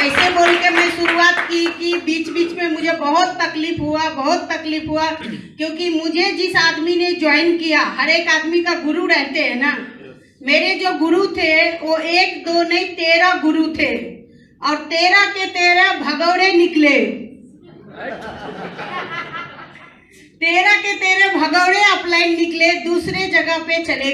ऐसे बोल के मैं शुरुआत की कि बीच बीच में मुझे बहुत तकलीफ हुआ, क्योंकि मुझे जिस आदमी ने ज्वाइन किया, हर एक आदमी का गुरु रहते हैं ना। मेरे जो गुरु थे वो 1 2 नहीं 13 गुरु थे, और 13 के 13 भगौड़े निकले। 13 के 13 भगौड़े अपलाइन निकले, दूसरे जगह पे चले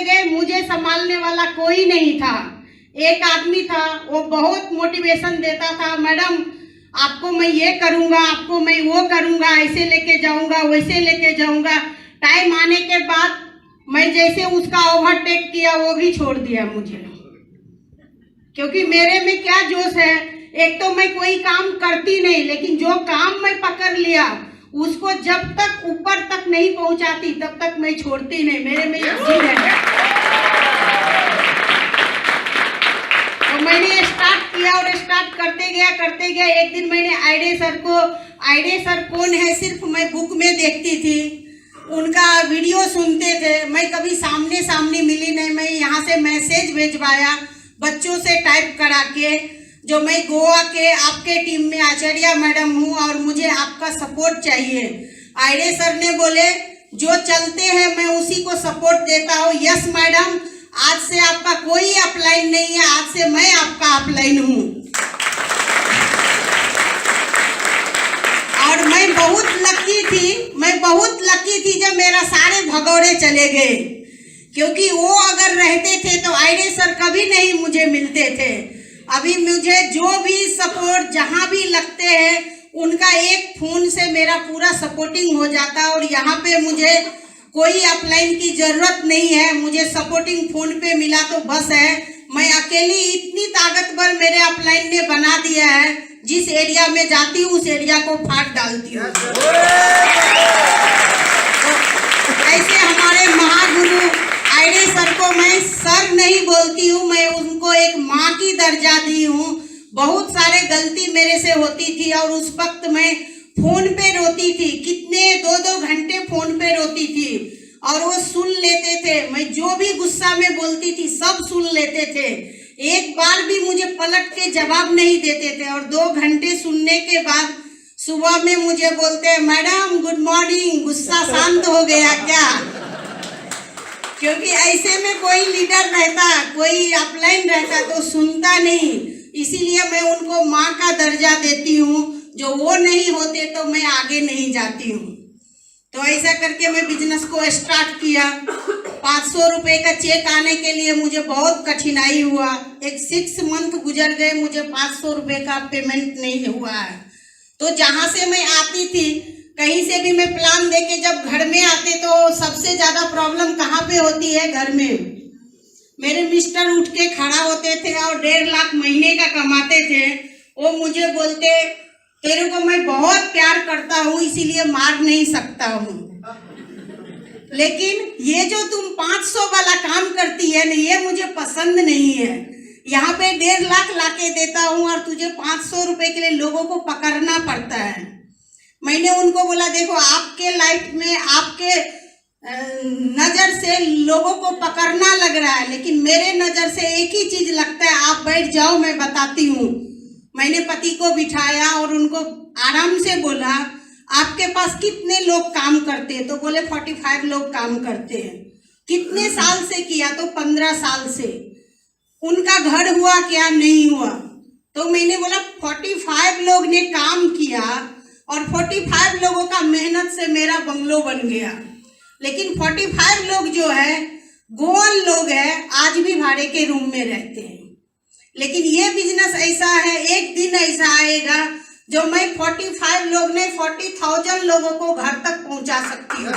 गए। मुझे संभालने वाला कोई नहीं था। एक आदमी था, वो बहुत मोटिवेशन देता था, मैडम आपको मैं ये करूँगा, आपको मैं वो करूँगा, ऐसे लेके जाऊँगा, वैसे लेके जाऊँगा। टाइम आने के बाद मैं जैसे उसका ओवरटेक किया, वो भी छोड़ दिया मुझे, क्योंकि मेरे में क्या जोश है। एक तो मैं कोई काम करती नहीं, लेकिन जो काम मैं पकड़ लिया उसको जब तक ऊपर तक नहीं पहुंचाती तब तक मैं छोड़ती नहीं। मेरे में ये जिद है। तो मैंने स्टार्ट किया और स्टार्ट करते गया। एक दिन मैंने आइडे सर कौन है सिर्फ मैं बुक में देखती थी, उनका वीडियो सुनते थे। मैं कभी सामने मिली नहीं। मैं यहाँ से मैसेज भेजवाया बच्चों से टाइप करा के, जो मैं गोवा के आपके टीम में आचार्य मैडम हूँ और मुझे आपका सपोर्ट चाहिए। आइडे सर ने बोले जो चलते हैं मैं उसी को सपोर्ट देता हूँ। यस मैडम, आज से आपका कोई अपलाइन नहीं है, आज से मैं आपका अपलाइन हूँ। और मैं बहुत लकी थी जब मेरा सारे भगौड़े चले गए, क्योंकि वो अगर रहते थे तो आइडे सर कभी नहीं मुझे मिलते थे। अभी मुझे जो भी सपोर्ट जहाँ भी लगते हैं उनका एक फोन से मेरा पूरा सपोर्टिंग हो जाता है, और यहाँ पे मुझे कोई अपलाइन की जरूरत नहीं है। मुझे सपोर्टिंग फोन पे मिला तो बस है। मैं अकेली इतनी ताकतवर मेरे अपलाइन ने बना दिया है, जिस एरिया में जाती हूँ उस एरिया को फाड़ डालती हूँ। ऐसे हमारे महागुरु आइडे सर को मैं सर नहीं बोलती हूँ, मैं उनको एक माँ की दर्जा दी हूँ। बहुत सारे गलती मेरे से होती थी और उस वक्त मैं फोन पे रोती थी, कितने 2-2 घंटे फोन पे रोती थी, और वो सुन लेते थे। मैं जो भी गुस्सा में बोलती थी सब सुन लेते थे, एक बार भी मुझे पलट के जवाब नहीं देते थे। और 2 घंटे सुनने के बाद सुबह में मुझे बोलते हैं मैडम गुड मॉर्निंग, गुस्सा शांत हो गया क्या? क्योंकि ऐसे में कोई लीडर रहता, कोई अपलाइन रहता तो सुनता नहीं, इसीलिए मैं उनको माँ का दर्जा देती हूँ। जो वो नहीं होते तो मैं आगे नहीं जाती हूँ। तो ऐसा करके मैं बिजनेस को स्टार्ट किया। 500 रुपये का चेक आने के लिए मुझे बहुत कठिनाई हुआ। एक 6 मंथ गुजर गए, मुझे 500 रुपये का पेमेंट नहीं हुआ है। तो जहाँ से मैं आती थी, कहीं से भी मैं प्लान देके जब घर में आते तो सबसे ज़्यादा प्रॉब्लम कहाँ पे होती है? घर में। मेरे मिस्टर उठ के खड़ा होते थे और 1.5 लाख महीने का कमाते थे। वो मुझे बोलते तेरे को मैं बहुत प्यार करता हूँ इसीलिए मार नहीं सकता हूँ, लेकिन ये जो तुम 500 वाला काम करती है ना, ये मुझे पसंद नहीं है। यहाँ पे 1.5 लाख लाके देता हूँ और तुझे 500 रुपये के लिए लोगों को पकड़ना पड़ता है। मैंने उनको बोला देखो आपके लाइफ में आपके नज़र से लोगों को पकड़ना लग रहा है, लेकिन मेरे नज़र से एक ही चीज़ लगता है, आप बैठ जाओ मैं बताती हूँ। मैंने पति को बिठाया और उनको आराम से बोला आपके पास कितने लोग काम करते हैं? तो बोले 45 लोग काम करते हैं। कितने साल से किया? तो 15 साल से। उनका घर हुआ क्या? नहीं हुआ। तो मैंने बोला 45 लोग ने काम किया और 45 लोगों का मेहनत से मेरा बंगलो बन गया, लेकिन 45 लोग जो है गोवन लोग हैं, आज भी भाड़े के रूम में रहते हैं। लेकिन ये बिजनेस ऐसा है, एक दिन ऐसा आएगा जो मैं 45 लोग ने 40,000 लोगों को घर तक पहुंचा सकती हूँ।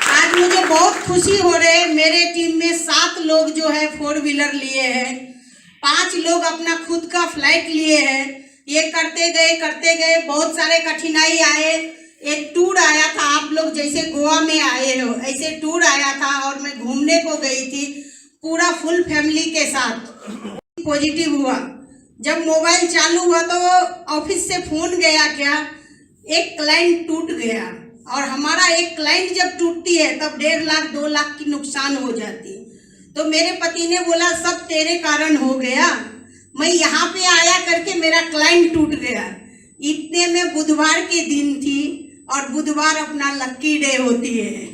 आज मुझे बहुत खुशी हो रही है। मेरे टीम में 7 लोग जो है 4 व्हीलर लिए हैं, 5 लोग अपना खुद का फ्लाइट लिए हैं। ये करते गए बहुत सारे कठिनाई आए। एक टूर आया था, आप लोग जैसे गोवा में आए हो ऐसे टूर आया था और मैं घूमने को गई थी पूरा फुल फैमिली के साथ। पॉजिटिव हुआ। जब मोबाइल चालू हुआ तो ऑफिस से फोन गया क्या, एक क्लाइंट टूट गया। और हमारा एक क्लाइंट जब टूटती है तब 1.5 लाख 2 लाख की नुकसान हो जाती है। तो मेरे पति ने बोला सब तेरे कारण हो गया, मैं यहाँ पे आया करके मेरा क्लाइंट टूट गया। इतने में बुधवार के दिन थी और बुधवार अपना लक्की डे होती है।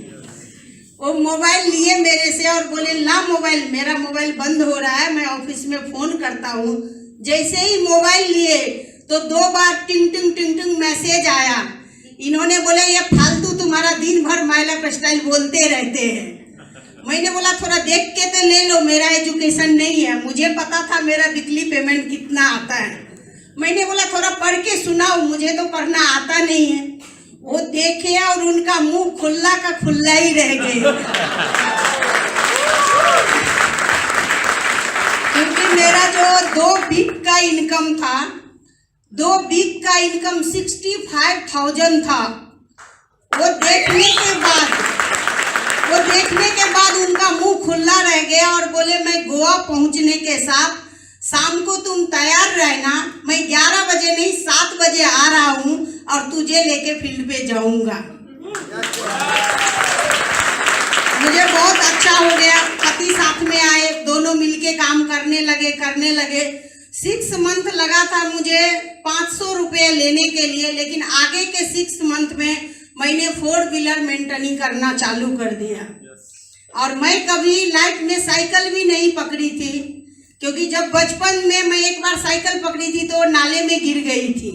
वो मोबाइल लिए मेरे से और बोले ला मोबाइल, मेरा मोबाइल बंद हो रहा है, मैं ऑफिस में फोन करता हूँ। जैसे ही मोबाइल लिए तो 2 बार टिंग टिंग टिंग टिंग मैसेज आया। इन्होंने बोले ये फालतू तुम्हारा दिन भर माय लाइफ स्टाइल बोलते रहते हैं। मैंने बोला थोड़ा देख के तो ले लो, मेरा एजुकेशन नहीं है, मुझे पता था मेरा वीकली पेमेंट कितना आता है। मैंने बोला थोड़ा पढ़ के सुनाओ, मुझे तो पढ़ना आता नहीं है। वो देखे और उनका मुंह खुल्ला का खुल्ला ही रह गए, क्योंकि मेरा जो 2 वीक का इनकम था, 2 वीक का इनकम 65,000 था। वो देखने के बाद उनका मुंह खुला रह गया और बोले मैं गोवा पहुंचने के साथ शाम को तुम तैयार रहना, मैं 11 बजे नहीं 7 बजे आ रहा हूं और तुझे लेके फील्ड पे जाऊंगा। मुझे बहुत अच्छा हो गया, पति साथ में आए, दोनों मिलके काम करने लगे। 6 मंथ लगा था मुझे 500 रुपये लेने के लिए, लेकिन आगे के 6 मंथ में मैंने 4 व्हीलर मेंटेनिंग करना चालू कर दिया। और मैं कभी लाइफ में साइकिल भी नहीं पकड़ी थी, क्योंकि जब बचपन में मैं एक बार साइकिल पकड़ी थी तो नाले में गिर गई थी।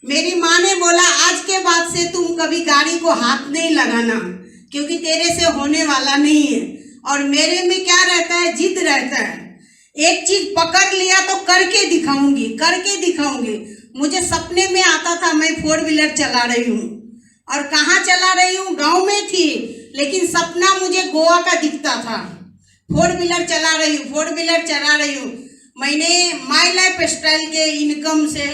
मेरी माँ ने बोला आज के बाद से तुम कभी गाड़ी को हाथ नहीं लगाना, क्योंकि तेरे से होने वाला नहीं है। और मेरे में क्या रहता है, जिद रहता है, एक चीज पकड़ लिया तो करके दिखाऊंगी। मुझे सपने में आता था मैं 4 व्हीलर चला रही हूँ, और कहाँ चला रही हूँ, गांव में थी, लेकिन सपना मुझे गोवा का दिखता था। 4 व्हीलर चला रही हूँ। मैंने माय लाइफ स्टाइल के इनकम से,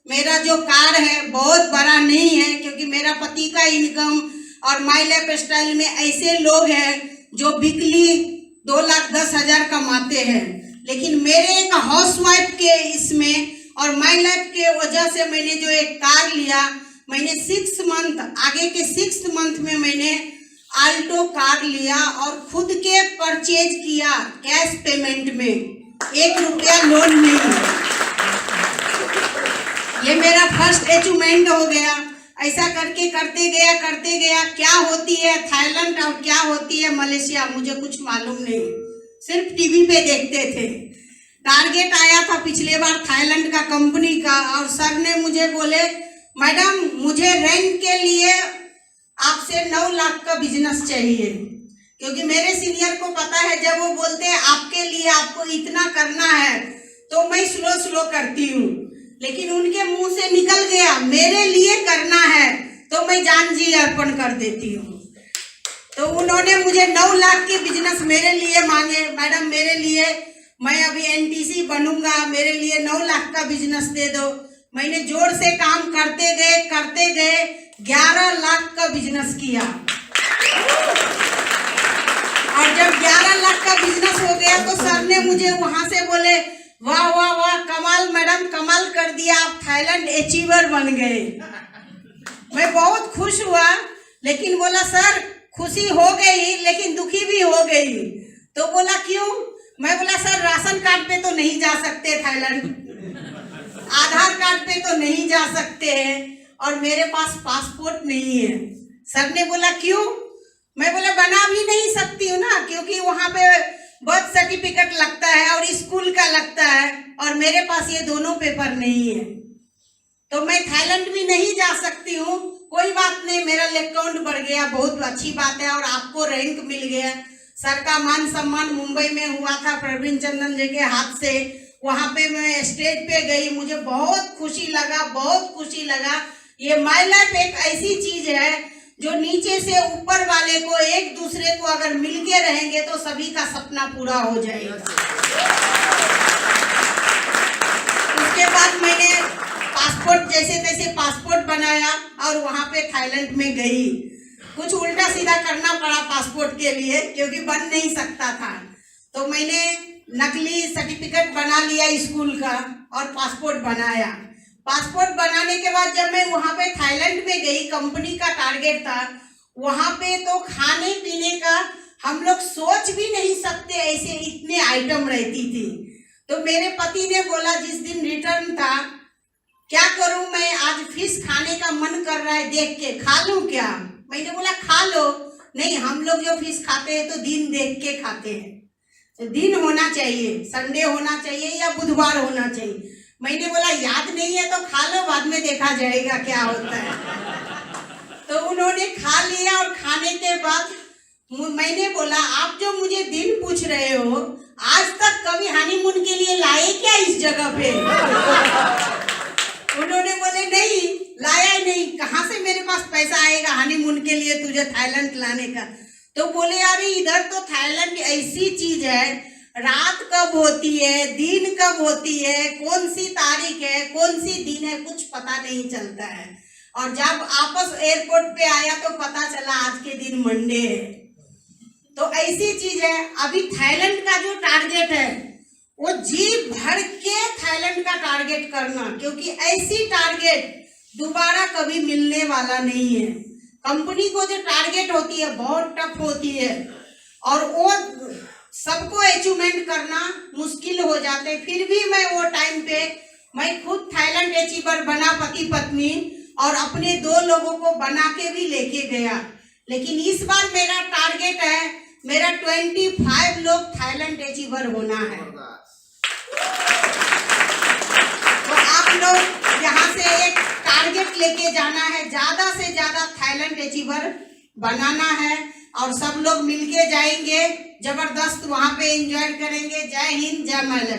मेरा जो कार है बहुत बड़ा नहीं है, क्योंकि मेरा पति का इनकम और माय लाइफ स्टाइल में ऐसे लोग हैं जो वीकली 2,10,000 कमाते हैं, लेकिन मेरे एक हाउसवाइफ के इसमें और माय लाइफ के वजह से मैंने जो एक कार लिया, मैंने 6 मंथ, आगे के 6 मंथ में मैंने आल्टो कार लिया और खुद के परचेज किया कैश पेमेंट में, 1 रुपया लोन नहीं। ये मेरा फर्स्ट अचीवमेंट हो गया। ऐसा करके करते गया। क्या होती है थाईलैंड और क्या होती है मलेशिया मुझे कुछ मालूम नहीं, सिर्फ टीवी पे देखते थे। टारगेट आया था पिछले बार थाईलैंड का कंपनी का, और सर ने मुझे बोले मैडम मुझे रेंट के लिए आपसे 9 लाख का बिजनेस चाहिए, क्योंकि मेरे सीनियर को पता है जब वो बोलते हैं आपके लिए आपको इतना करना है तो मैं स्लो करती हूँ, लेकिन उनके मुंह से निकल गया मेरे लिए करना है तो मैं जान जी अर्पण कर देती हूँ। तो उन्होंने मुझे 9 लाख के बिजनेस मेरे लिए मांगे, मैडम मेरे लिए, मैं अभी एनटीसी बनूंगा, मेरे लिए 9 लाख का बिजनेस दे दो। मैंने जोर से काम करते गए 11 लाख का बिजनेस किया। और जब 11 लाख का बिजनेस हो गया तो सर ने मुझे वहां से बोले वाह वाह वाह कमाल मैडम, कमाल कर दिया, आप थाईलैंड अचीवर बन गए। मैं बहुत खुश हुआ, लेकिन बोला सर खुशी हो गई लेकिन दुखी भी हो गई। तो बोला क्यों? मैं बोला सर राशन कार्ड पे तो नहीं जा सकते थाईलैंड, आधार कार्ड पे तो नहीं जा सकते हैं, और मेरे पास पासपोर्ट नहीं है। सर ने बोला क्यों? मैं बोला बना भी नहीं सकती हूँ ना, क्योंकि वहाँ पे बर्थ सर्टिफिकेट लगता है और स्कूल का लगता है, और मेरे पास ये दोनों पेपर नहीं है, तो मैं थाईलैंड भी नहीं जा सकती हूँ। कोई बात नहीं, मेरा अकाउंट बढ़ गया, बहुत अच्छी बात है, और आपको रैंक मिल गया। सर का मान सम्मान मुंबई में हुआ था प्रवीण चंदन जी के हाथ से, वहाँ पे मैं स्टेज पे गई, मुझे बहुत खुशी लगा। ये माय लाइफ एक ऐसी चीज है जो नीचे से ऊपर वाले को, एक दूसरे को अगर मिलके रहेंगे तो सभी का सपना पूरा हो जाएगा। उसके बाद मैंने पासपोर्ट जैसे तैसे पासपोर्ट बनाया और वहाँ पे थाईलैंड में गई। कुछ उल्टा सीधा करना पड़ा पासपोर्ट के लिए, क्योंकि बन नहीं सकता था। तो मैंने नकली सर्टिफिकेट बना लिया स्कूल का और पासपोर्ट बनाया। पासपोर्ट बनाने के बाद जब मैं वहां पे थाईलैंड में गई, कंपनी का टारगेट था वहां पे, तो खाने पीने का हम लोग सोच भी नहीं सकते, ऐसे इतने आइटम रहती थी। तो मेरे पति ने बोला जिस दिन रिटर्न था, क्या करूं मैं, आज फिश खाने का मन कर रहा है, देख के खा लूं क्या? मैंने बोला खा लो। नहीं, हम लोग जो फिश खाते हैं तो दिन देख के खाते हैं, तो दिन होना चाहिए, संडे होना चाहिए या बुधवार होना चाहिए। मैंने बोला याद नहीं है तो खा लो, बाद में देखा जाएगा क्या होता है। तो उन्होंने खा लिया और खाने के बाद मैंने बोला आप जो मुझे दिन पूछ रहे हो, आज तक कभी हनीमून के लिए लाए क्या इस जगह पे? उन्होंने बोले नहीं लाया ही नहीं, कहाँ से मेरे पास पैसा आएगा हनीमून के लिए तुझे थाईलैंड लाने का। तो बोले अरे इधर तो थाईलैंड ऐसी चीज है, रात कब होती है, दिन कब होती है, कौन सी तारीख है, कौन सी दिन है, कुछ पता नहीं चलता है। और जब आपस एयरपोर्ट पे आया तो पता चला आज के दिन मंडे है। तो ऐसी चीज है। अभी थाईलैंड का जो टारगेट है वो जी भर के थाईलैंड का टारगेट करना, क्योंकि ऐसी टारगेट दोबारा कभी मिलने वाला नहीं है। कंपनी को जो टारगेट होती है बहुत टफ होती है और वो सबको अचीवमेंट करना मुश्किल हो जाते। फिर भी मैं वो टाइम पे मैं खुद थाईलैंड अचीवर बना, पति पत्नी, और अपने 2 लोगों को बना के भी लेके गया। लेकिन इस बार मेरा टारगेट है, मेरा 25 लोग थाईलैंड अचीवर होना है। तो आप लोग यहाँ से एक टारगेट लेके जाना है, ज्यादा से ज्यादा थाईलैंड अचीवर बनाना है और सब लोग मिलके जाएंगे, जबरदस्त वहां पे एंजॉय करेंगे। जय हिंद, जय महिला।